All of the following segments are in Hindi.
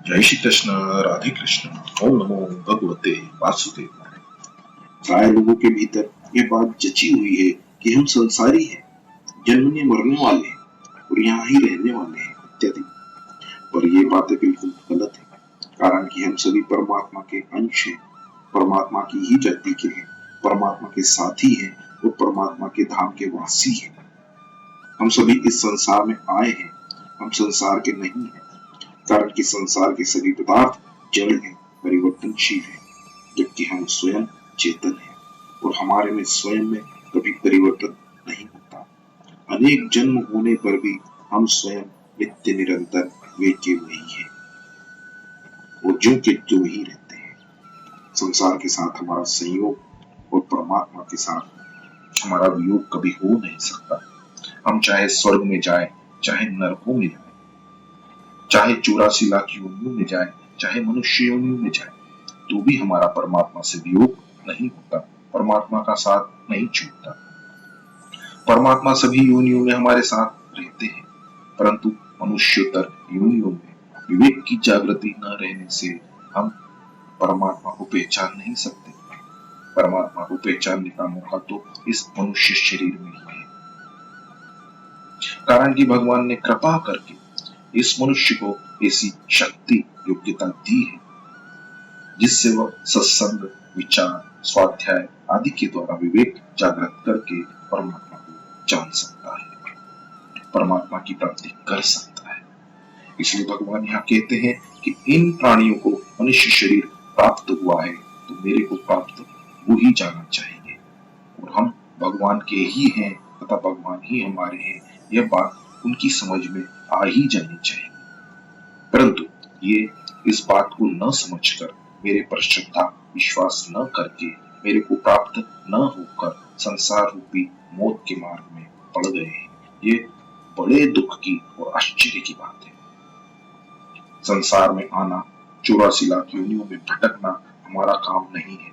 जय श्री कृष्ण। राधे कृष्ण। ओम नमो भगवते वासुदेवाय। प्राय लोगों के भीतर ये बात जची हुई है कि हम संसारी हैं, जन्मने मरने वाले हैं और यहाँ ही रहने वाले हैं इत्यादि। पर ये बातें बिल्कुल गलत है, कारण कि हम सभी परमात्मा के अंश हैं, परमात्मा की ही धरती के हैं, परमात्मा के साथी हैं और परमात्मा के धाम के वासी हैं। हम सभी इस संसार में आए हैं, हम संसार के नहीं हैं, कारण कि संसार के सभी पदार्थ जड़ हैं, परिवर्तनशील हैं, जबकि हम स्वयं चेतन हैं और हमारे में स्वयं में कभी परिवर्तन नहीं होता। अनेक जन्म होने पर भी हम स्वयं नित्य निरंतर वे के वही हैं और जो के जो ही रहते हैं। संसार के साथ हमारा संयोग और परमात्मा के साथ हमारा वियोग कभी हो नहीं सकता। हम चाहे स्वर्ग में जाए, चाहे नरकों में जाए, चाहे 84 लाख योनियों में जाए, चाहे मनुष्य योनियों में जाए, तो भी हमारा परमात्मा से वियोग नहीं होता, परमात्मा का साथ नहीं छूटता। परमात्मा सभी योनियों में हमारे साथ रहते हैं, परंतु मनुष्योत्तर योनियों में विवेक की जागृति न रहने से हम परमात्मा को पहचान नहीं सकते। परमात्मा को पहचानने का मौका तो इस मनुष्य शरीर में ही है, कारण कि भगवान ने कृपा करके इस मनुष्य को ऐसी शक्ति योग्यता दी है जिससे वह सत्संग, विचार, स्वाध्याय आदि के द्वारा विवेक जागृत करके परमात्मा को जान सकता है, परमात्मा की प्राप्ति कर सकता है। इसलिए भगवान यहाँ कहते हैं कि इन प्राणियों को मनुष्य शरीर प्राप्त हुआ है तो मेरे को प्राप्त वो ही जाना चाहिए और हम भगवान के ही हैं तथा भगवान ही हमारे हैं, यह बात उनकी समझ में आ ही जानी चाहिए। परंतु ये इस बात को न समझकर, मेरे पर श्रद्धा विश्वास न करके, मेरे को प्राप्त न होकर संसार रूपी मौत के मार्ग में पड़ गए हैं। ये बड़े दुख की और आश्चर्य की बात है। संसार में आना, 84 लाख योनियों में भटकना हमारा काम नहीं है।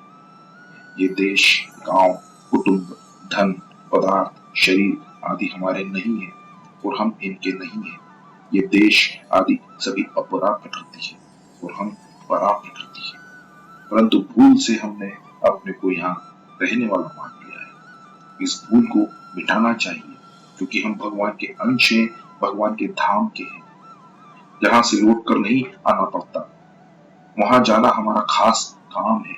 ये देश, गांव, कुटुंब, धन, पदार्थ, शरीर आदि हमारे नहीं है और हम इनके नहीं है। ये देश आदि सभी अपरा प्रकृति है और हम परा प्रकृति है, परंतु भूल से हमने अपने को यहाँ रहने वाला मान लिया है। इस भूल को मिटाना चाहिए, क्योंकि हम भगवान के अंश हैं, भगवान के धाम के हैं, जहाँ से लौट कर नहीं आना पड़ता। वहां जाना हमारा खास काम है,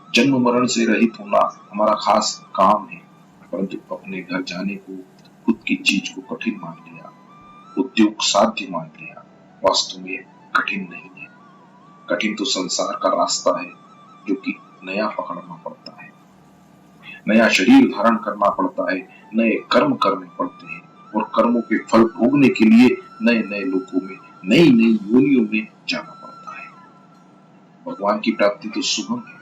जन्म मरण से रहित होना हमारा खास काम है, परंतु अपने घर जाने को, खुद की चीज को कठिन मान लिया, उद्योग साध्य मान लिया। वास्तव में कठिन नहीं है, कठिन तो संसार का रास्ता है जो कि नया पकड़ना पड़ता है, नया शरीर धारण करना पड़ता है, नए कर्म करने पड़ते हैं और कर्मों के फल भोगने के लिए नए नए लोगों में, नई नई योनियों में जाना पड़ता है। भगवान की प्राप्ति तो सुगम है,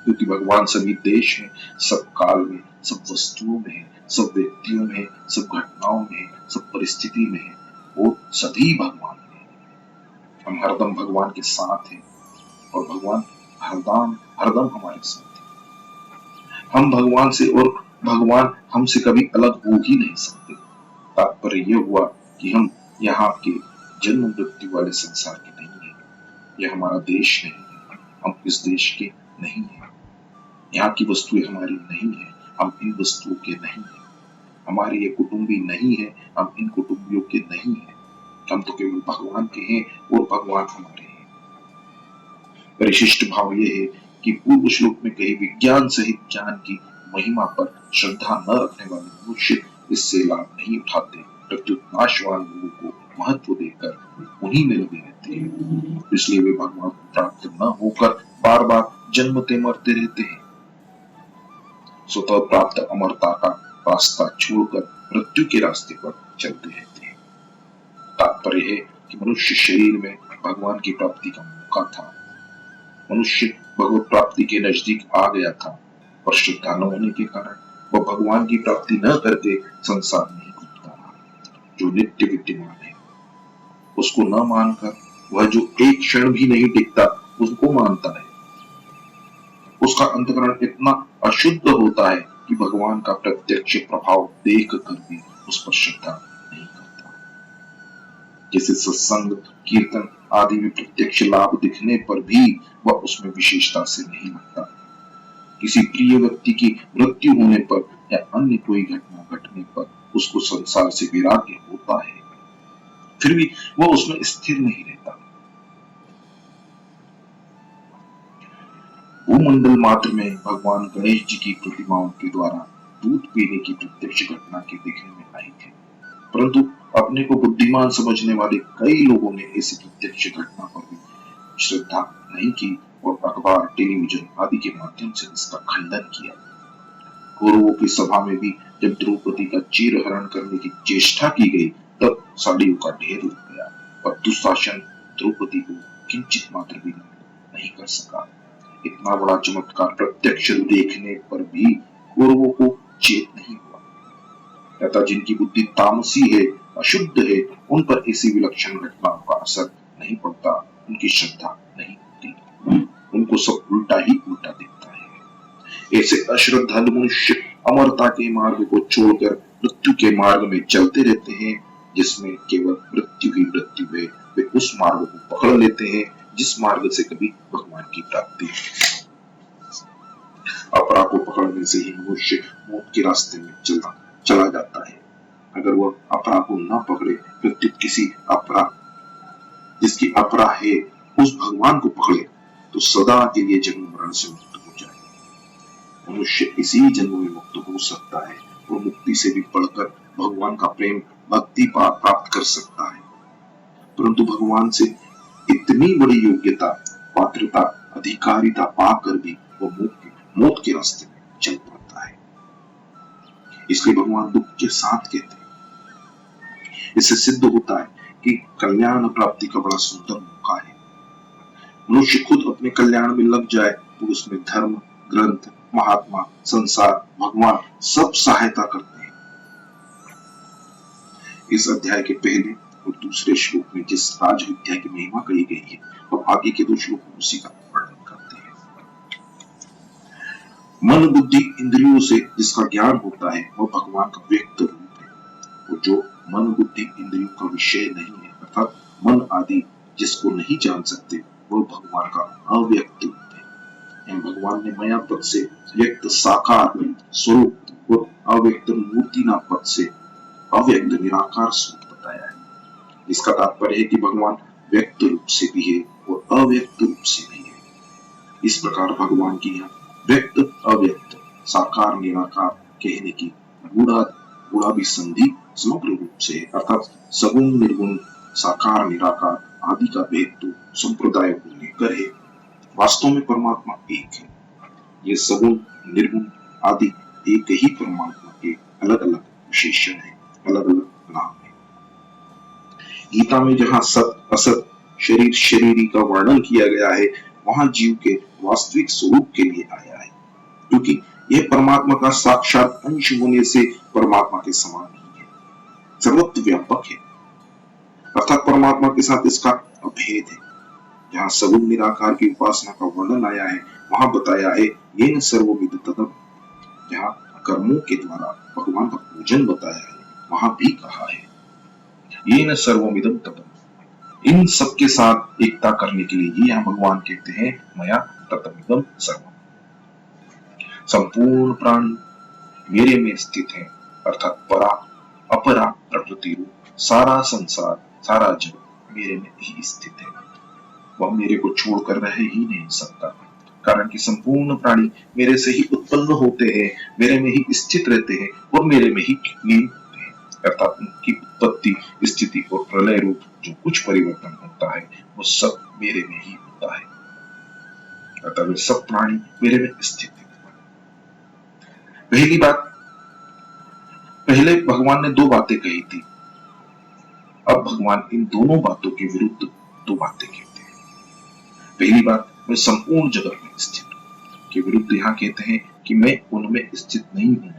क्योंकि भगवान सभी देश में, सब काल में, सब वस्तुओं में है, सब व्यक्तियों में, सब घटनाओं में, सब परिस्थिति में है, वो सभी भगवान में है। हम हरदम भगवान के साथ हैं और भगवान हरदम हरदम हमारे साथ है। हम भगवान से और भगवान हमसे कभी अलग हो ही नहीं सकते। तात्पर्य यह हुआ कि हम यहाँ के जन्म मृत्यु वाले संसार के नहीं है। यह हमारा देश नहीं है, हम इस देश के नहीं है। यहाँ की वस्तुएं हमारी नहीं है, हम इन वस्तुओं के नहीं है। हमारे ये कुटुंबी नहीं है, हम इन कुटुंबियों के नहीं है। हम तो केवल भगवान के हैं और भगवान हमारे हैं। परिशिष्ट भाव यह है कि पूर्व श्लोक में कही विज्ञान सहित ज्ञान की महिमा पर श्रद्धा न रखने वाले मनुष्य इससे लाभ नहीं उठाते, प्रत्युत नाशवान लोगों को महत्व देकर उन्हीं में लगे रहते हैं। इसलिए वे भगवान को प्राप्त न होकर बार बार जन्मते मरते रहते हैं। स्वतः प्राप्त अमरता का रास्ता छोड़कर मृत्यु के रास्ते पर चलते रहते हैं। तात्पर्य है कि मनुष्य शरीर में भगवान की प्राप्ति का मौका था, मनुष्य भगवत प्राप्ति के नजदीक आ गया था, पर श्रद्धा न होने के कारण वह भगवान की प्राप्ति न करके संसार में ही घूमता रहा। जो नित्य विद्यमान है उसको न मानकर वह जो एक क्षण भी नहीं टिकता उसको मानता है, उसका अंतकरण इतना अशुद्ध होता है कि भगवान का प्रत्यक्ष प्रभाव देख कर भी उस पर श्रद्धा नहीं करता। जैसे सत्संग, कीर्तन आदि में प्रत्यक्ष लाभ दिखने पर भी वह उसमें विशेषता से नहीं लगता। किसी प्रिय व्यक्ति की मृत्यु होने पर या अन्य कोई घटना घटने पर उसको संसार से वैराग्य होता है, फिर भी वह उसमें स्थिर नहीं रहता। भूमंडल मात्र में भगवान गणेश जी की प्रतिमाओं के द्वारा दूध पीने की प्रत्यक्ष घटना के देखने में आई थी, परंतु अपने को बुद्धिमान समझने वाले कई लोगों ने ऐसी प्रत्यक्ष घटना पर भी श्रद्धा नहीं की और अखबार, टेलीविजन आदि के माध्यम से इसका खंडन किया। कौरवों की सभा में भी जब द्रौपदी का चीरहरण करने की चेष्टा की गई, तब साड़ियों का ढेर लग गया और दुशासन द्रौपदी को किंचित मात्र भी नहीं कर सका। इतना बड़ा चमत्कार प्रत्यक्ष देखने पर भी कौरवों को चेत नहीं हुआ। तथा जिनकी बुद्धि तामसी है, अशुद्ध है, उन पर ऐसी विलक्षण घटनाओं का असर नहीं पड़ता, उनकी श्रद्धा नहीं होती, उनको सब उल्टा ही उल्टा दिखता है। ऐसे अश्रद्धालु मनुष्य अमरता के मार्ग को छोड़कर मृत्यु के मार्ग में चलते रहते हैं, जिसमें केवल मृत्यु ही मृत्यु है। वे उस मार्ग को पकड़ लेते हैं जिस मार्ग से कभी भगवान की प्राप्ति है। अपराध को पकड़ने से ही मनुष्य मौत के रास्ते में चला जाता है। अगर वह अपराध को न पकड़े, प्रत्युत किसी अपराध जिसकी अपराध है उस भगवान को पकड़े, तो सदा के लिए जन्म मरण से मुक्त हो जाए। मनुष्य इसी जन्म में मुक्त हो सकता है और मुक्ति से भी बढ़कर भगवान का प्रेम भक्ति प्राप्त कर सकता है। परंतु भगवान से इतनी बड़ी योग्यता, पात्रता, अधिकारिता पाकर भी वो मौत के रास्ते में चल पड़ता है। इसलिए भगवान दुख के साथ कहते हैं। इससे सिद्ध होता है कि कल्याण प्राप्ति का बड़ा सुंदर मौका है। मनुष्य खुद अपने कल्याण में लग जाए तो उसमें धर्म, ग्रंथ, महात्मा, संसार, भगवान सब सहायता करते हैं। इस अध्याय के पहले और दूसरे श्लोक में जिस राजविद्या की महिमा कही गई है, और आगे के 2 श्लोक में उसी का वर्णन करते हैं। मन, बुद्धि, इंद्रियों से जिसका ज्ञान होता है वह भगवान का व्यक्त रूप है, और जो मन, बुद्धि, इंद्रियों का विषय नहीं है, अर्थात मन आदि जिसको नहीं जान सकते, वह भगवान का अव्यक्त रूप है। भगवान ने माया पद से व्यक्त साकार स्वरूप और अव्यक्त मूर्तिना पद से अव्यक्त निराकार स्वरूप बताया है। इसका तात्पर्य है कि भगवान व्यक्त रूप से भी है और अव्यक्त रूप से भी है। इस प्रकार भगवान की यह व्यक्त, अव्यक्त, साकार, निराकार कहने की गुणा भी संधि समग्र रूप से, अर्थात सगुण, निर्गुण, साकार, निराकार आदि का भेद तो संप्रदाय को लेकर है। वास्तव में परमात्मा एक है। ये सगुण, निर्गुण आदि एक ही परमात्मा के अलग अलग विशेषण है, अलग अलग नाम है। गीता में जहाँ सत, असत, शरीर, शरीरी का वर्णन किया गया है, वहां जीव के वास्तविक स्वरूप के लिए आया है, क्योंकि यह परमात्मा का साक्षात अंश होने से परमात्मा के समान ही है, सर्वत्र व्यापक है, अर्थात परमात्मा के साथ इसका अभेद है। जहाँ सगुण निराकार की उपासना का वर्णन आया है, वहां बताया है येन सर्वविद तदम्। जहाँ कर्मों के द्वारा भगवान का पूजन बताया है, वहां भी कहा है येन सर्वमिदं तदम्। इन सबके साथ एकता करने के लिए ही यहाँ भगवान कहते हैं मया ततमिदं सर्वम्। संपूर्ण प्राणी मेरे में स्थित है, अर्थात परा अपरा प्रकृति रूप सारा संसार, सारा जगत मेरे में ही स्थित है। वह मेरे को छोड़कर रह ही नहीं सकता, कारण कि संपूर्ण प्राणी मेरे से ही उत्पन्न होते हैं, मेरे में ही स्थित रहते हैं और मेरे में ही लीन होते हैं, अर्थात उनकी उत्पत्ति, स्थिति और प्रलय रूप जो कुछ परिवर्तन होता है वो सब मेरे में ही होता है, अतः वे सब प्राणी मेरे में स्थित है। पहली बात, पहले भगवान ने 2 बातें कही थी, अब भगवान इन दोनों बातों के विरुद्ध 2 बातें कहते हैं। पहली बात, मैं संपूर्ण जगत में स्थित हूं के विरुद्ध यहाँ कहते हैं कि मैं उनमें स्थित नहीं हूं,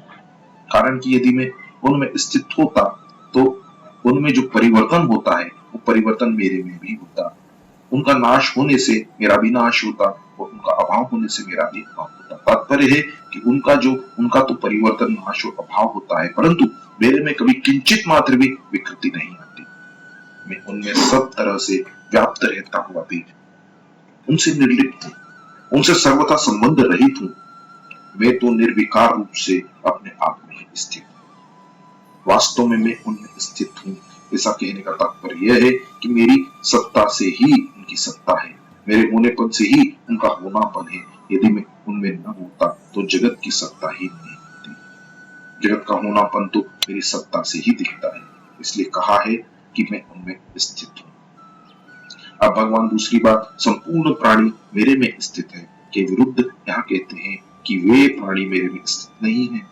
कारण कि यदि मैं उनमें स्थित होता तो उनमें जो परिवर्तन होता है वो परिवर्तन मेरे में भी होता, उनका नाश होने से मेरा भी नाश होता और उनका अभाव होने से मेरा भी अभाव होता। तात्पर्य है कि उनका तो परिवर्तन, नाश और अभाव होता है, परंतु मेरे में कभी किंचित मात्र भी विकृति नहीं आती। मैं उनमें सब तरह से व्याप्त रहता हुआ भी उनसे निर्लिप्त हूँ, उनसे सर्वथा संबंध रहित हूँ। मैं तो निर्विकार रूप से अपने आप में ही स्थित हूँ। वास्तव में मैं उनमें स्थित हूँ। ऐसा कहने का तात्पर्य यह है कि मेरी सत्ता से ही उनकी सत्ता है, मेरे होनेपन से ही उनका होनापन है। यदि मैं उनमें न होता तो जगत की सत्ता ही नहीं होती। जगत का होनापन तो मेरी सत्ता से ही दिखता है, इसलिए कहा है कि मैं उनमें स्थित हूँ। अब भगवान दूसरी बात, संपूर्ण प्राणी मेरे में स्थित है के विरुद्ध यहाँ कहते हैं कि वे प्राणी मेरे में स्थित नहीं है।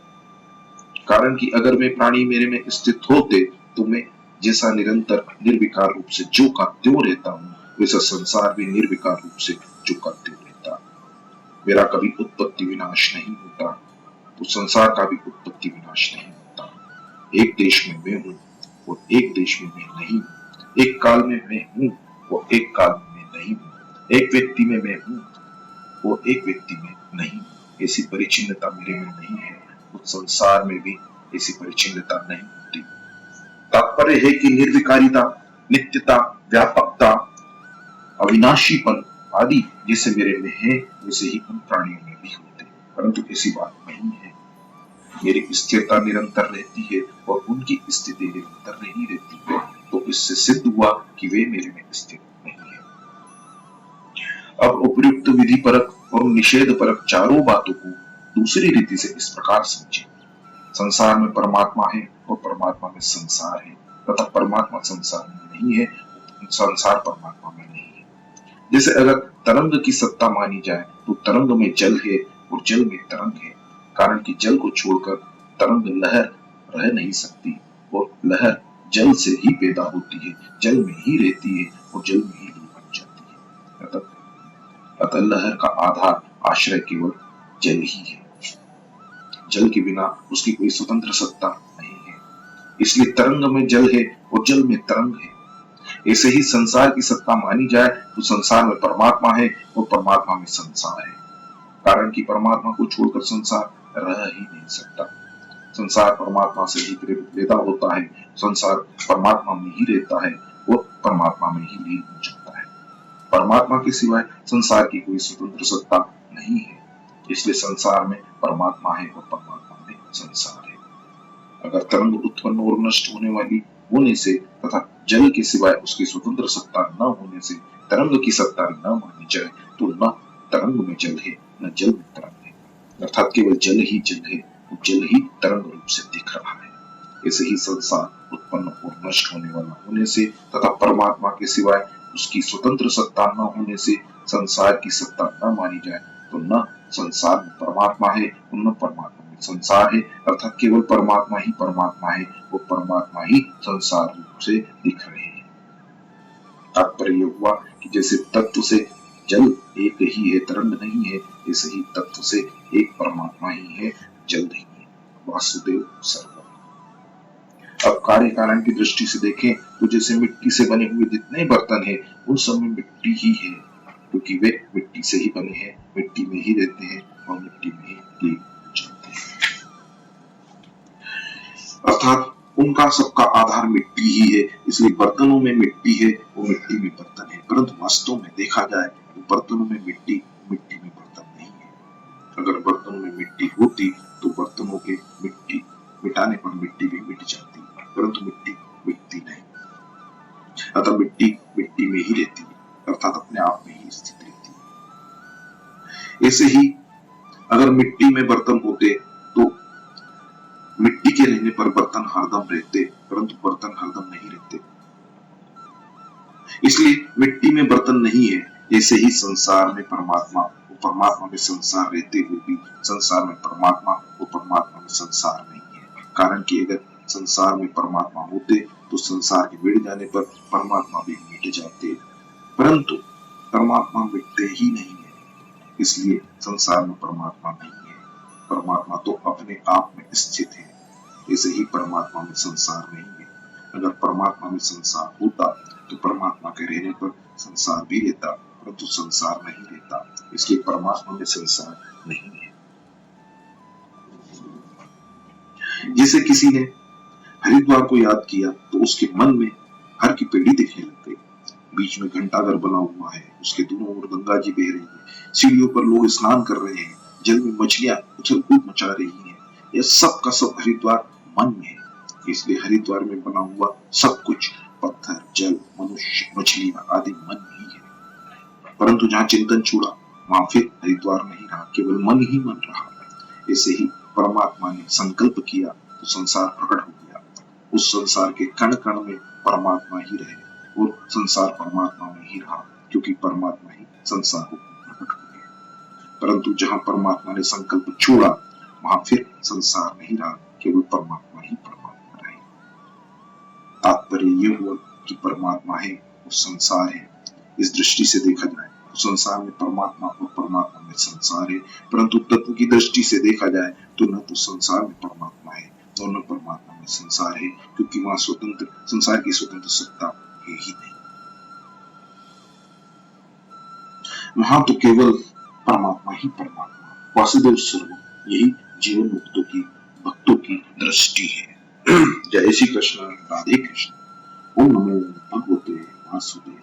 कारण कि अगर वे प्राणी मेरे में स्थित होते तो मैं जैसा निरंतर निर्विकार रूप से जो का त्यों रहता हूँ, वैसा संसार भी निर्विकार रूप से जो का त्यों रहता। मेरा कभी उत्पत्ति विनाश नहीं होता तो संसार का भी उत्पत्ति विनाश नहीं होता। एक देश में मैं हूँ और एक देश में मैं नहीं हूँ। एक काल में मैं हूँ और एक काल में मैं नहीं हूँ। एक व्यक्ति में मैं हूँ और एक व्यक्ति में नहीं हूँ। ऐसी परिचिन्नता मेरे में नहीं है, उस संसार में भी ऐसी परिचिन्नता नहीं होती। तात्पर्य है कि निर्विकारिता, नित्यता, व्यापकता, अविनाशीपन आदि जैसे मेरे में है वैसे ही उन प्राणियों में भी होते, परंतु ऐसी बात नहीं है। मेरी स्थिरता निरंतर रहती है और उनकी स्थिति निरंतर नहीं रहती है, तो इससे सिद्ध हुआ कि वे मेरे में स्थित नहीं है। अब उपयुक्त विधि परक और निषेध परक चारों बातों को दूसरी रीति से इस प्रकार समझे। संसार में परमात्मा है और परमात्मा में संसार है, तथा परमात्मा संसार में नहीं है, संसार परमात्मा में नहीं है। जैसे अगर तरंग की सत्ता मानी जाए तो तरंग में जल है और जल में तरंग है, कारण कि जल को छोड़कर तरंग लहर रह नहीं सकती और लहर जल से ही पैदा होती है, जल में ही रहती है और जल में ही लीन बन जाती है। अतः लहर का आधार आश्रय केवल जल ही है। जल के बिना उसकी कोई स्वतंत्र सत्ता नहीं है, इसलिए तरंग में जल है और जल में तरंग है। ऐसे ही संसार की सत्ता मानी जाए तो संसार में परमात्मा है और परमात्मा में संसार है, कारण कि परमात्मा को छोड़कर संसार रह ही नहीं सकता। संसार परमात्मा से ही पैदा होता है, संसार परमात्मा में ही रहता है और परमात्मा में ही लीन हो जाता है। परमात्मा के सिवाय संसार की कोई स्वतंत्र सत्ता नहीं है, इसलिए संसार में परमात्मा है और परमात्मा में संसार है। अगर तरंग उत्पन्न और नष्ट होने वाली होने से तथा जल के सिवाय उसकी स्वतंत्र सत्ता न होने से तरंग की सत्ता न मानी जाए तो न तरंग में जल है न जल में तरंग है, अर्थात केवल जल ही जल है और जल ही तरंग रूप से दिख रहा है। ऐसे ही संसार उत्पन्न और नष्ट होने वाला होने से तथा परमात्मा के सिवाय उसकी स्वतंत्र सत्ता न होने से संसार की सत्ता न मानी जाए तो न संसार में परमात्मा है और न परमात्मा में संसार है, अर्थात केवल परमात्मा है वो परमात्मा ही संसार रूप से दिख रहे हैं। तात्पर्य हुआ कि जैसे तत्व से जल एक ही है, तरंग नहीं है, ऐसे ही तत्व से एक परमात्मा ही है, जल नहीं है। वासुदेव सर्वम। अब कार्य कारण की दृष्टि से देखें तो जैसे मिट्टी से बने हुए जितने बर्तन हैं उन सब में मिट्टी ही है, क्योंकि वे मिट्टी से ही बने हैं, मिट्टी में ही रहते हैं और मिट्टी में ही लीन हो जाते हैं। अर्थात उनका सबका आधार मिट्टी ही है, इसलिए बर्तनों में मिट्टी है वो मिट्टी में बर्तन है, परंतु वास्तव में देखा जाए तो बर्तनों में मिट्टी, मिट्टी में बर्तन नहीं है। अगर बर्तनों में मिट्टी होती तो बर्तनों के मिट्टी मिटाने पर मिट्टी भी मिट जाती, परंतु मिट्टी मिटती नहीं। अतः मिट्टी मिट्टी में ही रहती है, अर्थात अपने आप में ही स्थित रहती है। ऐसे ही अगर मिट्टी में बर्तन होते तो मिट्टी के रहने पर बर्तन हरदम रहते, परंतु बर्तन हरदम नहीं रहते, इसलिए मिट्टी में बर्तन नहीं है। ऐसे ही संसार में परमात्मा और परमात्मा में संसार रहते हुए भी संसार में परमात्मा और परमात्मा में संसार नहीं है, कारण कि अगर संसार में परमात्मा होते तो संसार के मिट जाने पर परमात्मा भी मिट जाते, परंतु परमात्मा मिटते ही नहीं है, इसलिए संसार में परमात्मा नहीं है। परमात्मा तो अपने आप में स्थित है, ऐसे ही परमात्मा में संसार नहीं है। अगर परमात्मा में संसार होता तो परमात्मा के रहने पर संसार भी रहता, परंतु संसार नहीं रहता, इसलिए परमात्मा में संसार नहीं है। जैसे किसी ने हरिद्वार को याद किया तो उसके मन में हर की पेड़ी दिखने लग गई। बीच में घंटाघर बना हुआ है, उसके दोनों ओर गंगा जी बह रही है, सीढ़ियों पर लोग स्नान कर रहे हैं, जल में मछलियां उछल कूद मचा रही हैं। यह सब का सब हरिद्वार मन में है। इसलिए हरिद्वार में बना हुआ सब कुछ, पत्थर, जल, मनुष्य, मछलियां आदि मन ही है। परंतु जहाँ चिंतन छूड़ा, वहां फिर हरिद्वार नहीं रहा, केवल मन ही मन रहा। ऐसे ही परमात्मा ने संकल्प किया तो संसार प्रकट हो गया। उस संसार के कण कण में परमात्मा ही रहे और संसार परमात्मा में ही रहा, क्योंकि परमात्मा ही संसार को प्रकट हो गया। परंतु जहाँ परमात्मा ने संकल्प छोड़ा, वहां फिर संसार नहीं रहा, केवल परमात्मा ही परमात्मा रहे। तात्पर्य ये हुआ कि परमात्मा है और संसार है। इस दृष्टि से देखा जाए तो संसार में परमात्मा और परमात्मा में संसार है, परंतु तत्व की दृष्टि से देखा जाए तो न तो संसार में परमात्मा है और न परमात्मा में संसार है, क्योंकि वहां स्वतंत्र संसार की स्वतंत्र सत्ता है ही नहीं। वहां तो केवल परमात्मा ही परमात्मा, वासुदेव सर्वम, यही जीवन मुक्तों की भक्तों की दृष्टि है। जय श्री कृष्ण, राधे कृष्ण। ओम नमो भगवते वासुदेव।